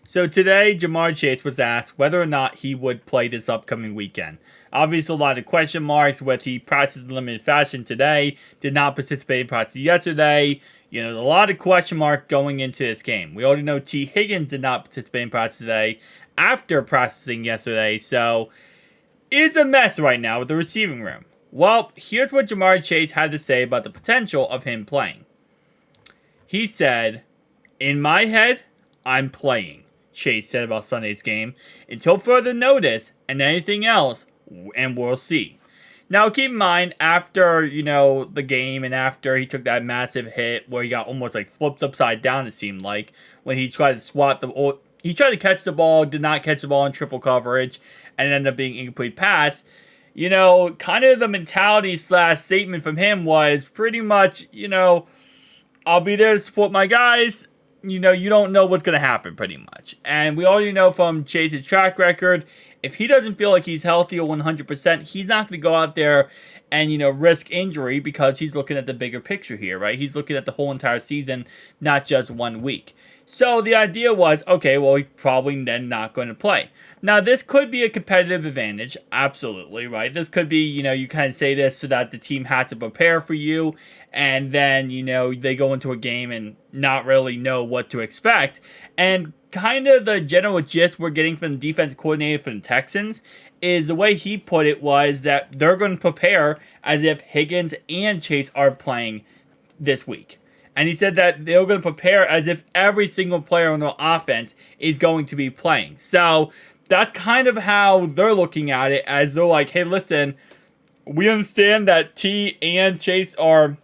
So today, Jamar Chase was asked whether or not he would play this upcoming weekend. Obviously, a lot of question marks with he practiced in limited fashion today, did not participate in practice yesterday. A lot of question mark going into this game. We already know T. Higgins did not participate in practice today after practicing yesterday, so it's a mess right now with the receiving room. Well, here's what Jamar Chase had to say about the potential of him playing. He said, "In my head, I'm playing," Chase said about Sunday's game, "until further notice and anything else, and we'll see." Now, keep in mind, after, the game and after he took that massive hit where he got almost like flipped upside down, it seemed like, when he tried to he tried to catch the ball, did not catch the ball in triple coverage, and ended up being incomplete pass. Kind of the mentality / statement from him was pretty much, I'll be there to support my guys. You don't know what's going to happen pretty much. And we already know from Chase's track record, if he doesn't feel like he's healthy or 100%, he's not going to go out there and, risk injury because he's looking at the bigger picture here, right? He's looking at the whole entire season, not just 1 week. So the idea was, okay, well, he's probably then not going to play. Now, this could be a competitive advantage, absolutely, right? This could be, you kind of say this so that the team has to prepare for you, and then, they go into a game and not really know what to expect. And kind of the general gist we're getting from the defense coordinator for the Texans is the way he put it was that they're going to prepare as if Higgins and Chase are playing this week. And he said that they're going to prepare as if every single player on the offense is going to be playing. So that's kind of how they're looking at it, as they're like, hey, listen, we understand that T and Chase are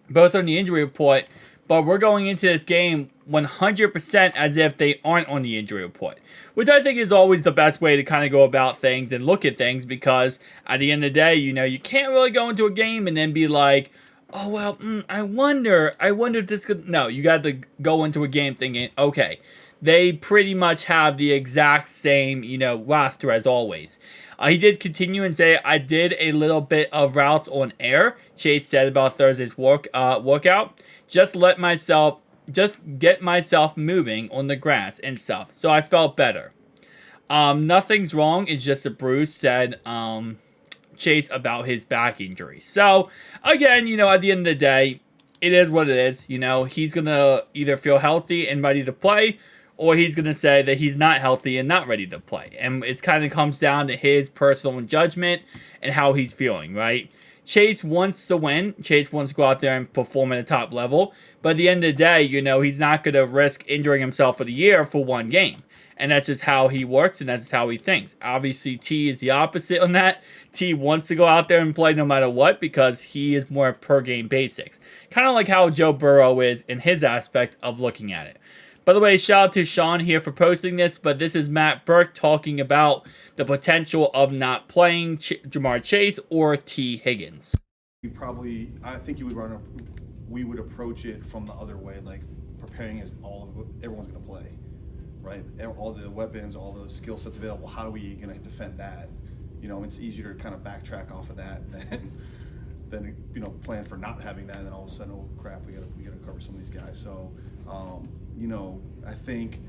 both on the injury report, but we're going into this game 100% as if they aren't on the injury report, which I think is always the best way to kind of go about things and look at things, because at the end of the day, you can't really go into a game and then be like, oh, well, I wonder if this could... No, you got to go into a game thinking, okay, they pretty much have the exact same, roster as always. He did continue and say, I did a little bit of routes on air, Chase said about Thursday's workout. Just get myself moving on the grass and stuff. So I felt better. Nothing's wrong. It's just a bruise, said Chase about his back injury. So, again, at the end of the day, it is what it is. He's going to either feel healthy and ready to play, or he's going to say that he's not healthy and not ready to play. And it kind of comes down to his personal judgment and how he's feeling, right? Chase wants to win. Chase wants to go out there and perform at a top level. But at the end of the day, he's not going to risk injuring himself for the year for one game. And that's just how he works, and that's just how he thinks. Obviously, T is the opposite on that. T wants to go out there and play no matter what because he is more per-game basics. Kind of like how Joe Burrow is in his aspect of looking at it. By the way, shout out to Sean here for posting this, but this is Matt Burke talking about the potential of not playing Jamar Chase or T. Higgins. I think we would approach it from the other way, like preparing as everyone's going to play. Right, all the weapons, all the skill sets available. How are we going to defend that? It's easier to kind of backtrack off of that than plan for not having that, and then all of a sudden, oh crap, we got to cover some of these guys. So, I think,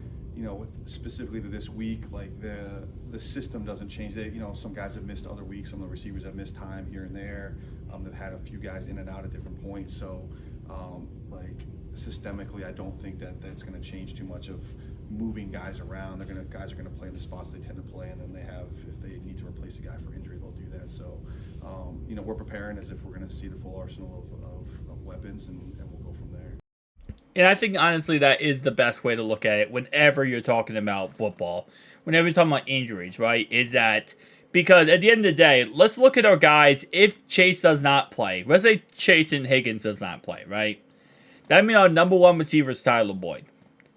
specifically to this week, like the system doesn't change. Some guys have missed other weeks. Some of the receivers have missed time here and there. They've had a few guys in and out at different points. So, systemically, I don't think that's going to change too much of moving guys around. Guys are gonna play in the spots they tend to play, and then if they need to replace a guy for injury, they'll do that. So, we're preparing as if we're gonna see the full arsenal of weapons, and we'll go from there. And I think honestly that is the best way to look at it whenever you're talking about football, whenever you're talking about injuries, right? Is that because at the end of the day, let's look at our guys. If Chase does not play, let's say Chase and Higgins does not play, right? That means our number one receiver is Tyler Boyd.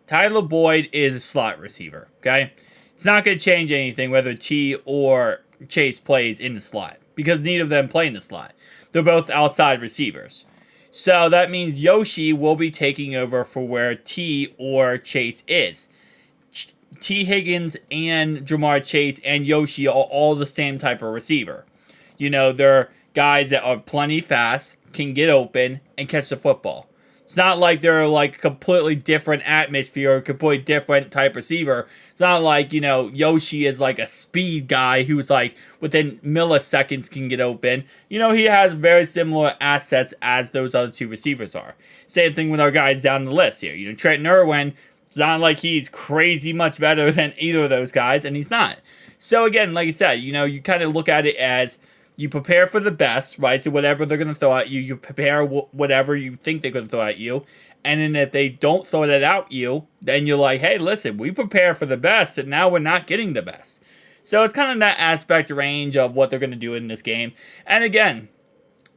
Tyler Boyd is a slot receiver, okay? It's not going to change anything whether T or Chase plays in the slot because neither of them play in the slot. They're both outside receivers. So that means Yoshi will be taking over for where T or Chase is. T. Higgins and Jamar Chase and Yoshi are all the same type of receiver. They're guys that are plenty fast, can get open, and catch the football. It's not like they're like completely different atmosphere or completely different type receiver. It's not like, Yoshi is like a speed guy who's like within milliseconds can get open. He has very similar assets as those other two receivers are. Same thing with our guys down the list here. Trenton Irwin, it's not like he's crazy much better than either of those guys, and he's not. So again, like I said, you kind of look at it as you prepare for the best, right? So whatever they're going to throw at you, you prepare whatever you think they're going to throw at you. And then if they don't throw that at you, then you're like, hey, listen, we prepare for the best, and now we're not getting the best. So it's kind of that aspect range of what they're going to do in this game. And again,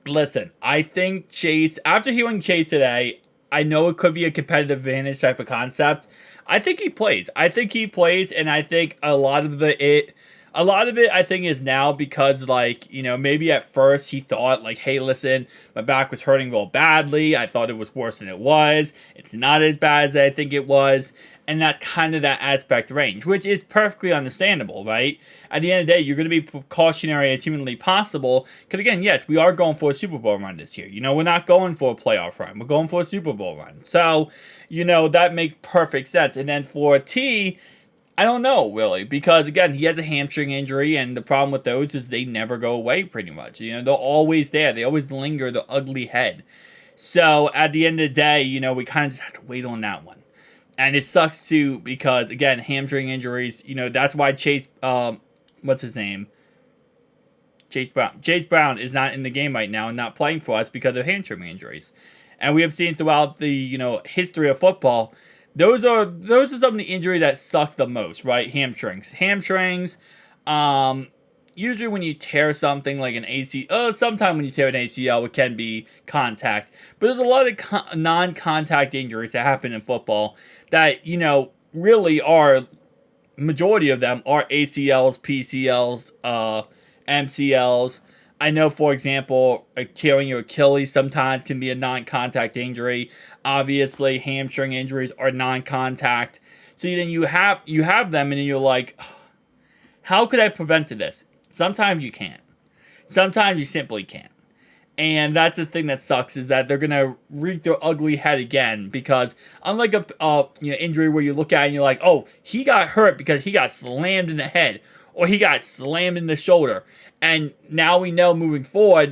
listen, I think Chase, after hearing Chase today, I know it could be a competitive advantage type of concept. I think he plays. And I think a lot of it, I think, is now because, maybe at first he thought, hey, listen, my back was hurting real badly. I thought it was worse than it was. It's not as bad as I think it was. And that's kind of that aspect range, which is perfectly understandable, right? At the end of the day, you're going to be precautionary as humanly possible. Because, again, yes, we are going for a Super Bowl run this year. We're not going for a playoff run. We're going for a Super Bowl run. So, that makes perfect sense. And then for T, I don't know, really, because, again, he has a hamstring injury, and the problem with those is they never go away, pretty much. They're always there. They always linger, the ugly head. So, at the end of the day, we kind of just have to wait on that one. And it sucks, too, because, again, hamstring injuries, that's why Chase, what's his name? Chase Brown. Chase Brown is not in the game right now and not playing for us because of hamstring injuries. And we have seen throughout the, history of football, those are some of the injuries that suck the most, right? Hamstrings. Usually when you tear something like an ACL, sometimes when you tear an ACL, it can be contact. But there's a lot of non-contact injuries that happen in football that, really are, majority of them are ACLs, PCLs, MCLs. I know, for example, tearing your Achilles sometimes can be a non-contact injury. Obviously, hamstring injuries are non-contact. So then you have them, and then you're like, how could I prevent this? Sometimes you can't. Sometimes you simply can't. And that's the thing that sucks, is that they're gonna wreak their ugly head again, because unlike a injury where you look at it and you're like, oh, he got hurt because he got slammed in the head, or he got slammed in the shoulder. And now we know moving forward,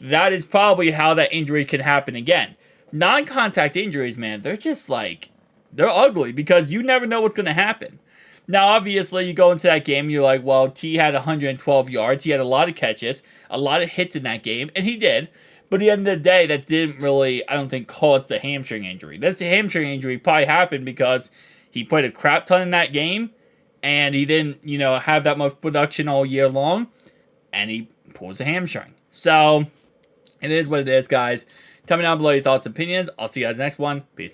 that is probably how that injury can happen again. Non-contact injuries, man, they're just they're ugly because you never know what's going to happen. Now, obviously, you go into that game and you're like, well, T had 112 yards. He had a lot of catches, a lot of hits in that game, and he did. But at the end of the day, that didn't really, I don't think, cause the hamstring injury. This hamstring injury probably happened because he played a crap ton in that game, and he didn't, have that much production all year long, and he pulls a hamstring. So, it is what it is, guys. Tell me down below your thoughts and opinions. I'll see you guys next one. Peace.